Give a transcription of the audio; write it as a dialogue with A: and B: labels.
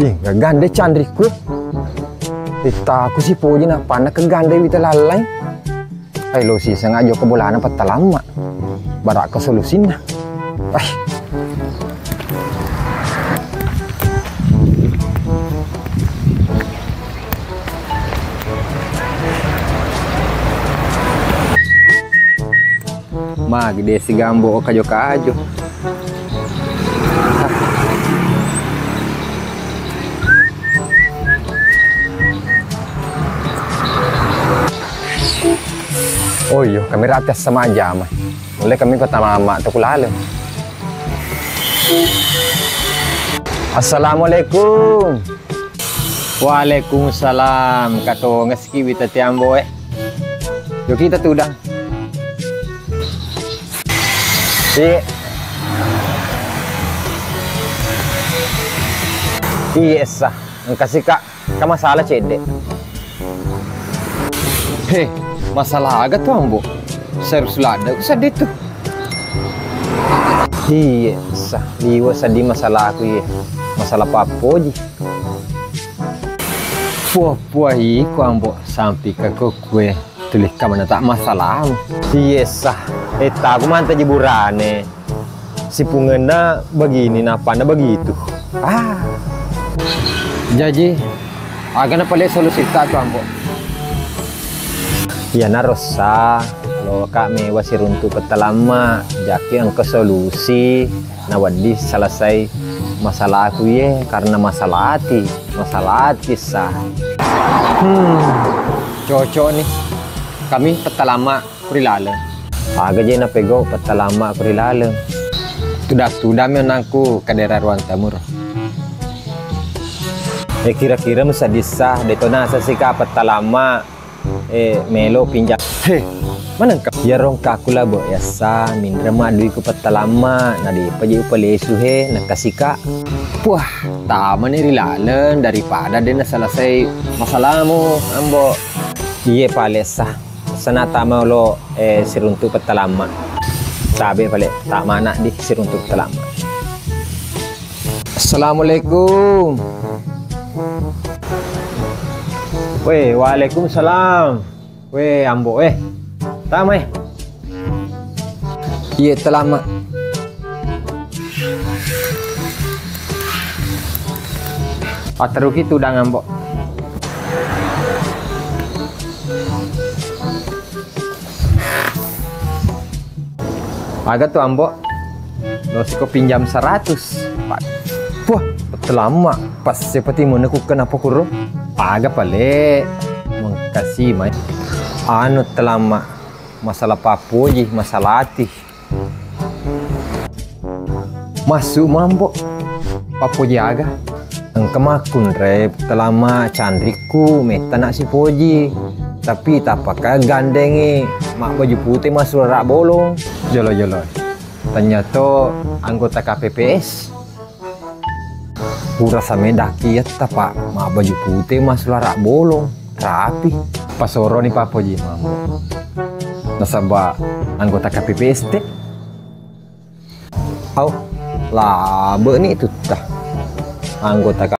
A: Ih, gagande chandriku. Kita aku si poji na pana kegande wita lalai. Ay lo si sengaja ke bolana patalama. Barak ke solusin na. Ay. Mag de si gambo o kajo-kajo. Oh iya, kami ratas sama aja mah. Oleh kami pertama mak tukulala. Assalamualaikum. Waalaikumsalam. Kato ngeski wita tiambo Yo kita tudang. Iya sah. Kasih kak masalah cedek. Heh. Masalah agak tuh ambo, serius lada, sedih tuh. Iya, sah, liwa sedih masalah aku ya, masalah papo ji. Puah iku ambo sampai ke kue tulis kamana tak masalah. Iya sah, aku mantap jeburane. Si pungena begini, napana begitu. Jadi, agak apa lihat solusi tak tuh ambo? Ya narosa lo kami wasir untuk petalama jaki ang kesolusi nawadi selesai masalah aku ye karena masalah hati sah. Cocok nih kami petalama kurilale agak jena pego petalama kurilale tudah menangku ke daerah ruang tamur kira-kira masa disah detona sesika petalama melo pinjam mana kau ya rong kakula bo ya sa mindra madu iku petalama nadi paji upalesu nakasika puah taman iri lalen daripada dia selesai masalahmu ambo iye palesa sana tama lo siruntu petalama sabe pale tak mana di siruntu petalama. Assalamualaikum. Weh, waalaikumsalam. Weh, ambo, tamai. Iya, telama. Pateruki tudang ambo. Agak tuh ambo. Lo siko pinjam 100. Wah, telama. Pas seperti mana ku kenapa kurung? Agak pale mengkasih mai anu telama masalah papo ji masalah hati masuk mambo papo ji aga engkemakun rep telama candriku meta nak si poji tapi tak pakai gandengi mak baju putih masuk rak bolong jolo ternyata anggota KPPS rasa medaki ya pak mak baju putih mas larak bolong rapi pasoro nih papo ji mambo nasaba anggota KPPS teh labe nih itu tah anggota